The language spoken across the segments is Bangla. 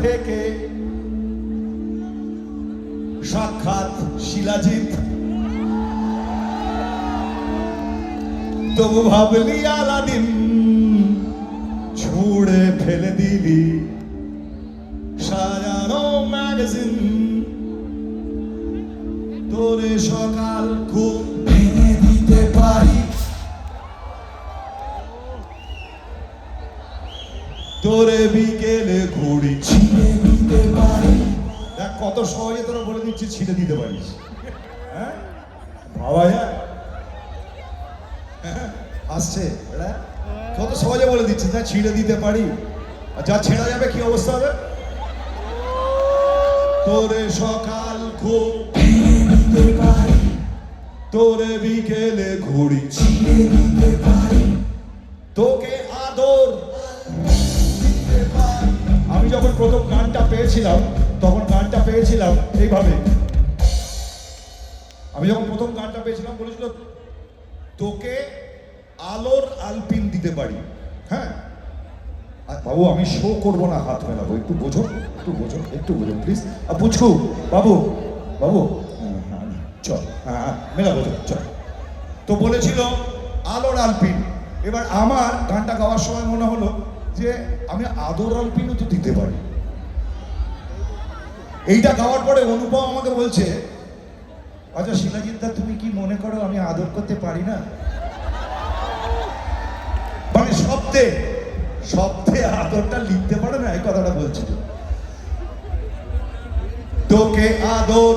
থেকে সাক্ষাৎ শিলাজিৎ, তবু ভাবলি আলাদিন, ছুঁড়ে ফেলে দিলি সাজানো ম্যাগাজিন। তোরে সকাল ঘুম ভেঙে দিতে পারি, তোরে বিকেলে ঘুড়ি ছিঁড়ে দিতে পারি। দেখ কত সহজে তোরা বলে দিচ্ছি ছিঁড়ে দিতে পারিস। হ্যাঁ ভাবা যায়? আসছে এটা কত সহজে বলে দিচ্ছি না, ছিঁড়ে দিতে পারি। আর যা ছেড়া যাবে কি অবস্থা হবে? তোরে সকাল ঘুম ভেঙে দিতে পারি, তোরে বিকেলে ঘুড়ি ছিঁড়ে দিতে পারি, তোকে আদর দিতে পারি। আমি যখন প্রথম গানটা পেয়েছিলাম তখন গানটা পেয়েছিলাম এইভাবে। আমি যখন প্রথম গানটা পেয়েছিলাম বলেছিল তোকে আলোর আলপিন দিতে পারি। হ্যাঁ বাবু আমি শো করবো না, হাত মেলাবো, একটু বোঝো, একটু বোঝো, একটু বোঝো প্লিজ। পুচকু বাবু, বাবু চল, হ্যাঁ মেলাবো চল। তো বলেছিল আলোর আলপিন। এবার আমার গানটা গাওয়ার সময় মনে হলো যে আমি আদর আলপিনও তো দিতে পারি। এইটা গাওয়ার পরে অনুপম আমাকে বলছে, আচ্ছা শিলাজিৎ দা তুমি কি মনে করো আমি আদর করতে পারি না? মানে শব্দে শব্দে আদরটা লিখতে পারে না, এই কথাটা বলছিল। তোকে আদর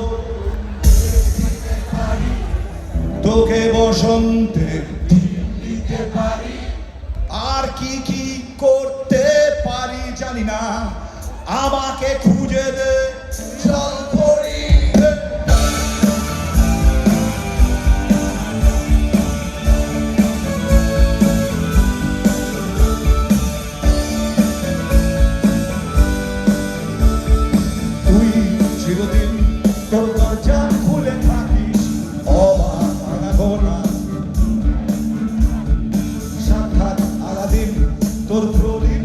তোকে বসন্তে দিতে পারি, আর কি কি করতে পারি জানি না, আমাকে খুঁজে দে চল পড়ি। তুই চিরদিন তোর দরজা খুলে থাকিস, অবাক আনাগোনা সাক্ষাৎ আলাদিন, তোর প্রদীপ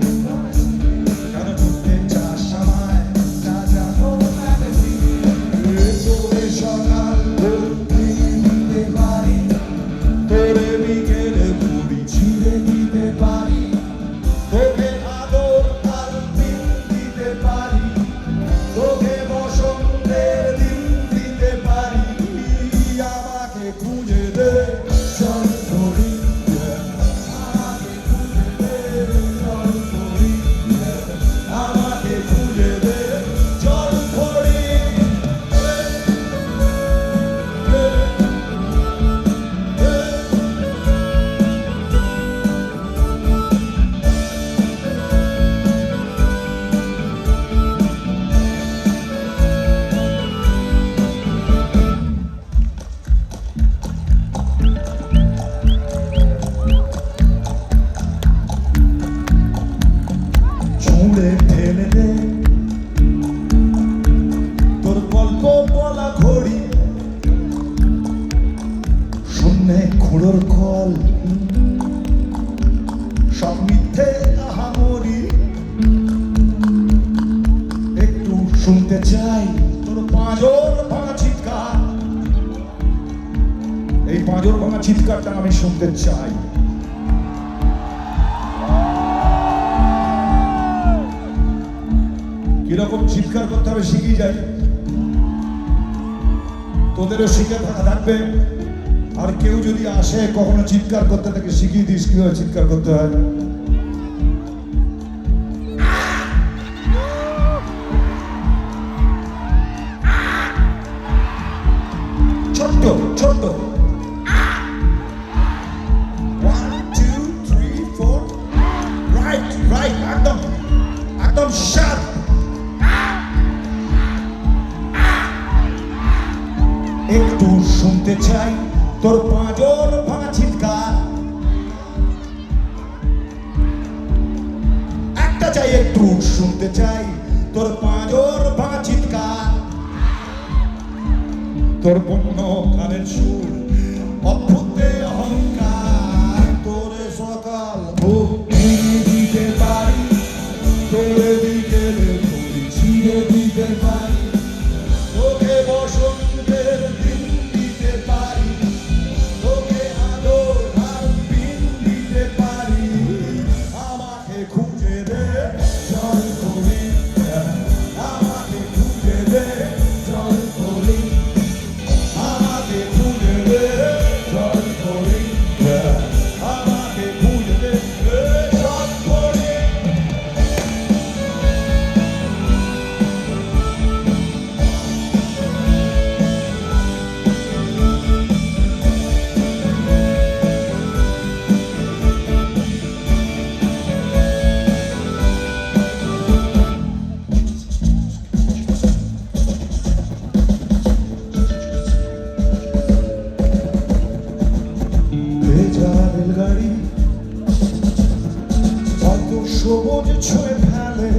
কেন ঢুকতে চাস আমায় না জানো তোরে সকাল দিতে পারি, তোরে বিকেলে ঘুড়ি ছিঁড়ে দিতে পারি, তোকে আদর আলপিন দিতে পারি, তোকে বসন্তের দিন দিতে পারি, আমাকে খুঁজে দে চল ধরি, আমাকে খুঁজে দে চল ধরি, আমাকে খুঁজে দে চল ধরি। ছুঁড়ে ফেলে দে তোর গল্প বলা ঘড়ি, শূন্যে খুঁড়োর কল, সব মিথ্যে আহামরি। একটু শুনতে চাই তোর পাঁজর ভাঙা চিৎকার, এই পাঁজর ভাঙা চিৎকারটা আমি শুনতে চাই। কিরকম চিৎকার করতে হবে শিখিয়ে যাই, তোদেরও শিখে থাকা থাকবে। আর কেউ যদি আসে কখনো চিৎকার করতে তাকে শিখিয়ে দিস কিভাবে চিৎকার করতে হয়। ছোট্ট ছোট্ট 1 2 3 4 রাইট রাইট, একদম একদম শার্প। একটু শুনতে চাই তোর পাঁজর ভাঙা চিৎকার, একটা চাই একটু শুনতে চাই তোর পাঁজর ভাঙা চিৎকার, তোর বন্য কানের সুর অদ্ভুতে অহংকার, তোরে সকাল ঘুম ভেঙে দিতে পারি, তোরে বিকেলে ঘুড়ি সবুজ ছুঁয়ে ফেলে